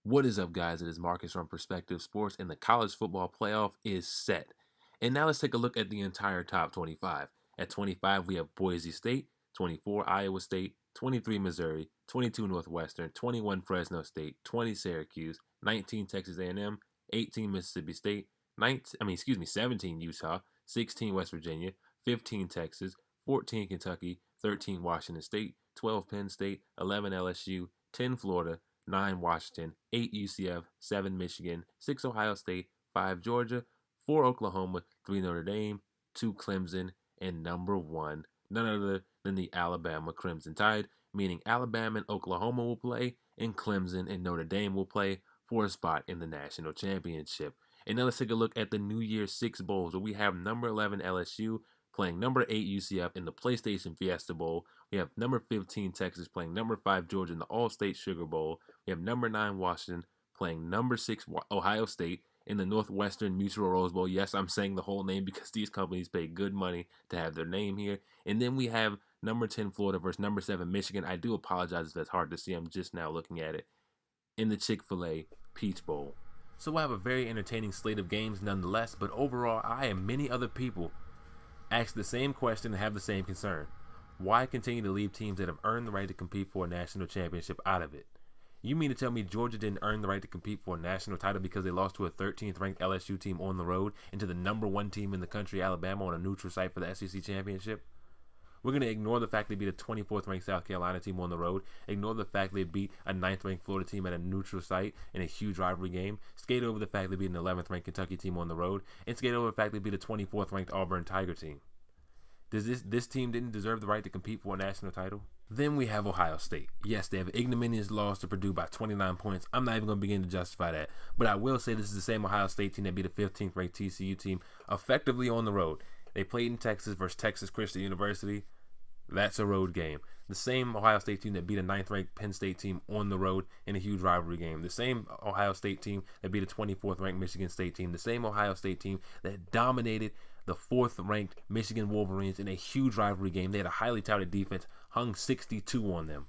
What is up, guys? It is Marcus from Perspective Sports, and the college football playoff is set. And now let's take a look at the entire top 25. At 25, we have Boise State, 24, Iowa State, 23, Missouri, 22, Northwestern, 21, Fresno State, 20, Syracuse, 19, Texas A&M, 18, Mississippi State, 17, Utah, 16, West Virginia, 15, Texas, 14, Kentucky, 13, Washington State, 12, Penn State, 11, LSU, 10, Florida, 9 Washington, 8 UCF, 7 Michigan, 6 Ohio State, 5 Georgia, 4 Oklahoma, 3 Notre Dame, 2 Clemson, and number 1, none other than the Alabama Crimson Tide, meaning Alabama and Oklahoma will play, and Clemson and Notre Dame will play for a spot in the national championship. And now let's take a look at the New Year's Six Bowls, where we have number 11 LSU playing number 8 UCF in the PlayStation Fiesta Bowl. We have number 15 Texas playing number 5 Georgia in the All-State Sugar Bowl. We have number 9 Washington playing number 6 Ohio State in the Northwestern Mutual Rose Bowl. Yes, I'm saying the whole name because these companies pay good money to have their name here. And then we have number 10 Florida versus number 7 Michigan. I do apologize if that's hard to see. I'm just now looking at it. In the Chick-fil-A Peach Bowl. So we'll have a very entertaining slate of games nonetheless, but overall, I and many other people ask the same question and have the same concern. Why continue to leave teams that have earned the right to compete for a national championship out of it? You mean to tell me Georgia didn't earn the right to compete for a national title because they lost to a 13th ranked LSU team on the road and to the number 1 team in the country, Alabama, on a neutral site for the SEC championship? We're going to ignore the fact they beat a 24th ranked South Carolina team on the road, ignore the fact they beat a 9th ranked Florida team at a neutral site in a huge rivalry game, skate over the fact they beat an 11th ranked Kentucky team on the road, and skate over the fact they beat a 24th ranked Auburn Tiger team. Does this team didn't deserve the right to compete for a national title? Then we have Ohio State. Yes, they have an ignominious loss to Purdue by 29 points. I'm not even going to begin to justify that. But I will say this is the same Ohio State team that beat a 15th ranked TCU team effectively on the road. They played in Texas versus Texas Christian University. That's a road game. The same Ohio State team that beat a 9th ranked Penn State team on the road in a huge rivalry game. The same Ohio State team that beat a 24th ranked Michigan State team. The same Ohio State team that dominated the 4th ranked Michigan Wolverines in a huge rivalry game. They had a highly touted defense, hung 62 on them.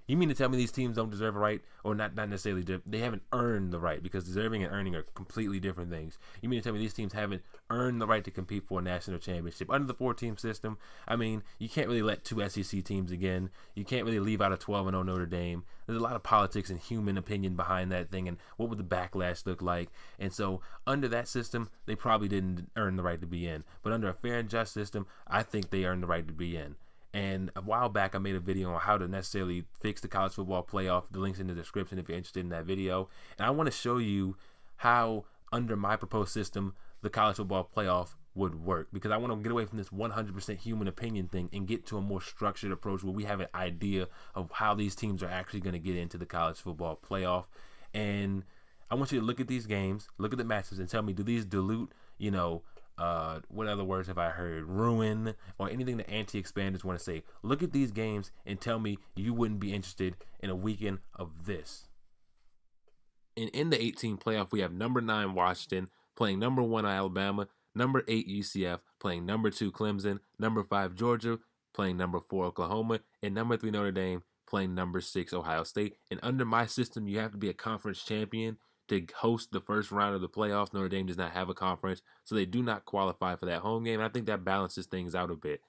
You mean to tell me these teams don't deserve a right, or not necessarily, they haven't earned the right, because deserving and earning are completely different things. You mean to tell me these teams haven't earned the right to compete for a national championship? Under the 4-team system, I mean, you can't really let 2 SEC teams again. You can't really leave out a 12-0 Notre Dame. There's a lot of politics and human opinion behind that thing, and what would the backlash look like? And so, under that system, they probably didn't earn the right to be in. But under a fair and just system, I think they earned the right to be in. And a while back, I made a video on how to necessarily fix the college football playoff. The link's in the description if you're interested in that video. And I want to show you how, under my proposed system, the college football playoff would work. Because I want to get away from this 100% human opinion thing and get to a more structured approach where we have an idea of how these teams are actually going to get into the college football playoff. And I want you to look at these games, look at the matches, and tell me, do these dilute, what other words have I heard? Ruin, or anything the anti-expanders want to say. Look at these games and tell me you wouldn't be interested in a weekend of this. And in the 18 playoff, we have number 9 Washington playing number 1 Alabama, number 8 UCF playing number 2 Clemson, number 5 Georgia playing number 4 Oklahoma, and number 3 Notre Dame playing number 6 Ohio State. And under my system, you have to be a conference champion to host the first round of the playoffs. Notre Dame does not have a conference, so they do not qualify for that home game. And I think that balances things out a bit.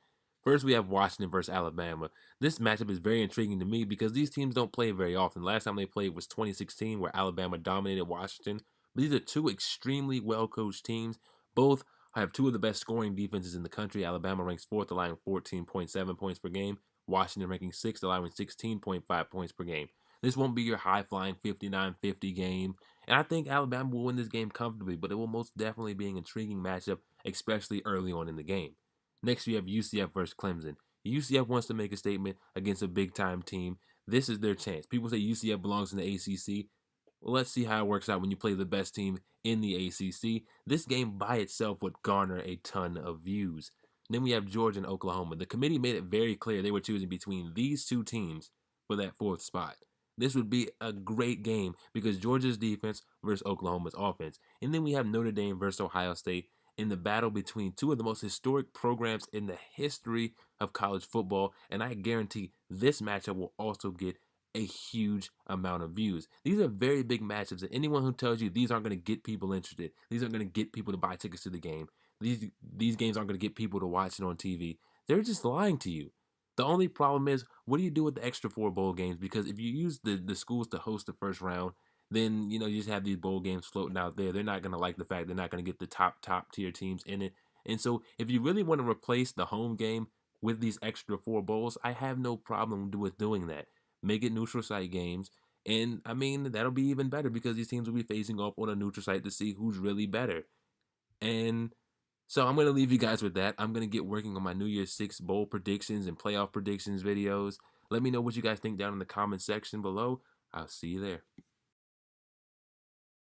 First, we have Washington versus Alabama. This matchup is very intriguing to me because these teams don't play very often. Last time they played was 2016, where Alabama dominated Washington. But these are 2 extremely well-coached teams. Both have 2 of the best scoring defenses in the country. Alabama ranks 4th, allowing 14.7 points per game. Washington ranking 6th, allowing 16.5 points per game. This won't be your high-flying 59-50 game. And I think Alabama will win this game comfortably, but it will most definitely be an intriguing matchup, especially early on in the game. Next, we have UCF versus Clemson. UCF wants to make a statement against a big-time team. This is their chance. People say UCF belongs in the ACC. Well, let's see how it works out when you play the best team in the ACC. This game by itself would garner a ton of views. Then we have Georgia and Oklahoma. The committee made it very clear they were choosing between these 2 teams for that 4th spot. This would be a great game because Georgia's defense versus Oklahoma's offense. And then we have Notre Dame versus Ohio State in the battle between 2 of the most historic programs in the history of college football. And I guarantee this matchup will also get a huge amount of views. These are very big matchups, and anyone who tells you these aren't going to get people interested, these aren't going to get people to buy tickets to the game, these games aren't going to get people to watch it on TV, they're just lying to you. The only problem is, what do you do with the extra 4 bowl games? Because if you use the schools to host the first round, then you just have these bowl games floating out there. They're not going to like the fact they're not going to get the top tier teams in it. And so if you really want to replace the home game with these extra 4 bowls, I have no problem with doing that. Make it neutral site games. And I mean, that'll be even better because these teams will be facing off on a neutral site to see who's really better. And so I'm going to leave you guys with that. I'm going to get working on my New Year's Six bowl predictions and playoff predictions videos. Let me know what you guys think down in the comment section below. I'll see you there.